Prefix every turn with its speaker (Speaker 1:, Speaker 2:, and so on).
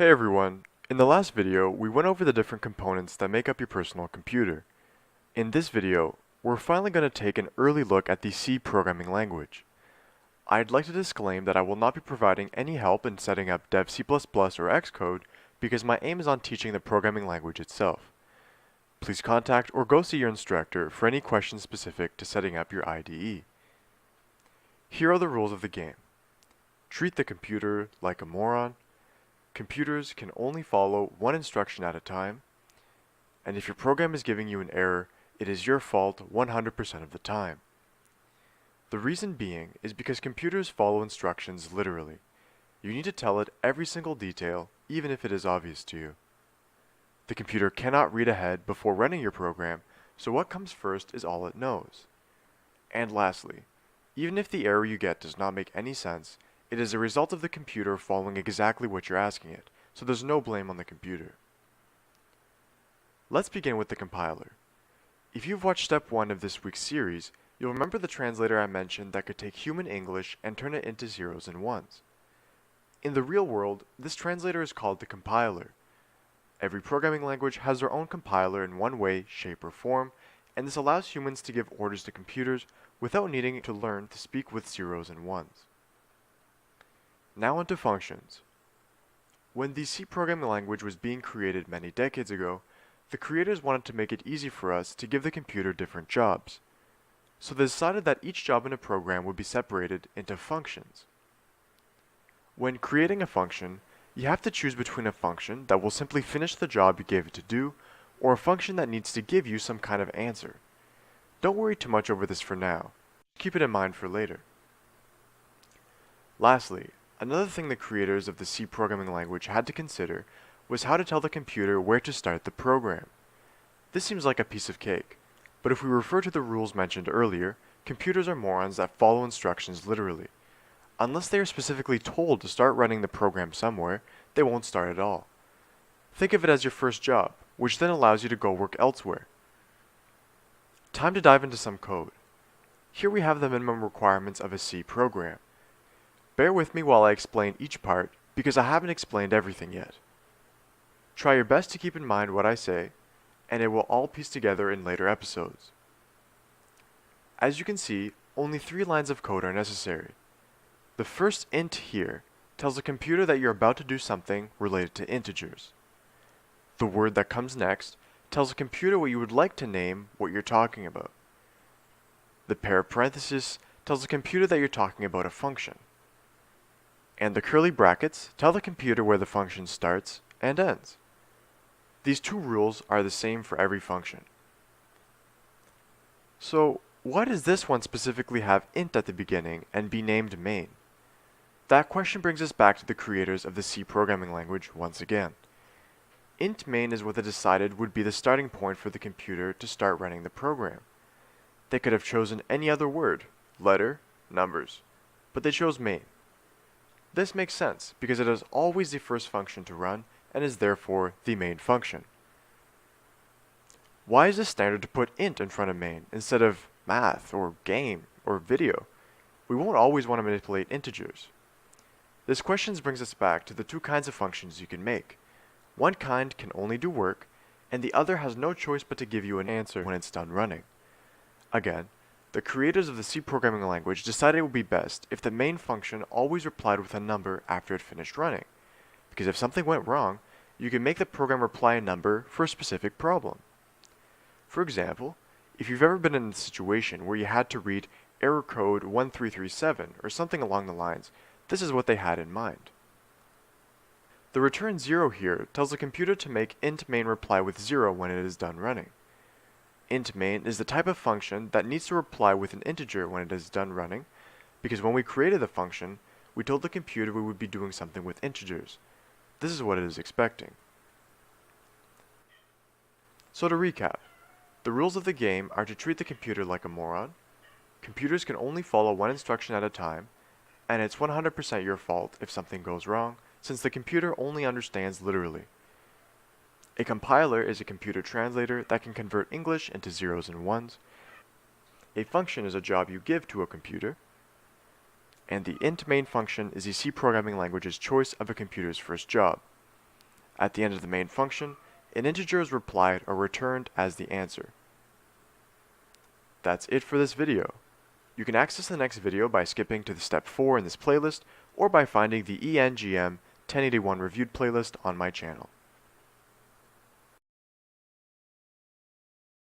Speaker 1: Hey everyone! In the last video, we went over the different components that make up your personal computer. In this video, we're finally going to take an early look at the C programming language. I'd like to disclaim that I will not be providing any help in setting up dev C++ or Xcode because my aim is on teaching the programming language itself. Please contact or go see your instructor for any questions specific to setting up your IDE. Here are the rules of the game. Treat the computer like a moron. Computers can only follow one instruction at a time, and if your program is giving you an error, it is your fault 100% of the time. The reason being is because computers follow instructions literally. You need to tell it every single detail, even if it is obvious to you. The computer cannot read ahead before running your program, so what comes first is all it knows. And lastly, even if the error you get does not make any sense, it is a result of the computer following exactly what you're asking it, so there's no blame on the computer. Let's begin with the compiler. If you've watched step 1 of this week's series, you'll remember the translator I mentioned that could take human English and turn it into zeros and ones. In the real world, this translator is called the compiler. Every programming language has their own compiler in one way, shape, or form, and this allows humans to give orders to computers without needing to learn to speak with zeros and ones. Now onto functions. When the C programming language was being created many decades ago, the creators wanted to make it easy for us to give the computer different jobs. So they decided that each job in a program would be separated into functions. When creating a function, you have to choose between a function that will simply finish the job you gave it to do, or a function that needs to give you some kind of answer. Don't worry too much over this for now. Keep it in mind for later. Lastly, another thing the creators of the C programming language had to consider was how to tell the computer where to start the program. This seems like a piece of cake, but if we refer to the rules mentioned earlier, computers are morons that follow instructions literally. Unless they are specifically told to start running the program somewhere, they won't start at all. Think of it as your first job, which then allows you to go work elsewhere. Time to dive into some code. Here we have the minimum requirements of a C program. Bear with me while I explain each part, because I haven't explained everything yet. Try your best to keep in mind what I say, and it will all piece together in later episodes. As you can see, only 3 lines of code are necessary. The first int here tells the computer that you're about to do something related to integers. The word that comes next tells the computer what you would like to name what you're talking about. The pair of parentheses tells the computer that you're talking about a function. And the curly brackets tell the computer where the function starts and ends. These 2 rules are the same for every function. So, why does this one specifically have int at the beginning and be named main? That question brings us back to the creators of the C programming language once again. Int main is what they decided would be the starting point for the computer to start running the program. They could have chosen any other word, letter, numbers, but they chose main. This makes sense because it is always the first function to run and is therefore the main function. Why is it standard to put int in front of main instead of math or game or video? We won't always want to manipulate integers. This question brings us back to the 2 kinds of functions you can make. One kind can only do work, and the other has no choice but to give you an answer when it's done running. Again, the creators of the C programming language decided it would be best if the main function always replied with a number after it finished running, because if something went wrong, you can make the program reply a number for a specific problem. For example, if you've ever been in a situation where you had to read error code 1337 or something along the lines, this is what they had in mind. The return 0 here tells the computer to make int main reply with 0 when it is done running. Int main is the type of function that needs to reply with an integer when it is done running, because when we created the function, we told the computer we would be doing something with integers. This is what it is expecting. So to recap, the rules of the game are to treat the computer like a moron, computers can only follow one instruction at a time, and it's 100% your fault if something goes wrong, since the computer only understands literally. A compiler is a computer translator that can convert English into zeros and ones. A function is a job you give to a computer. And the int main function is the C programming language's choice of a computer's first job. At the end of the main function, an integer is replied or returned as the answer. That's it for this video. You can access the next video by skipping to the step 4 in this playlist or by finding the ENGM 1081 reviewed playlist on my channel.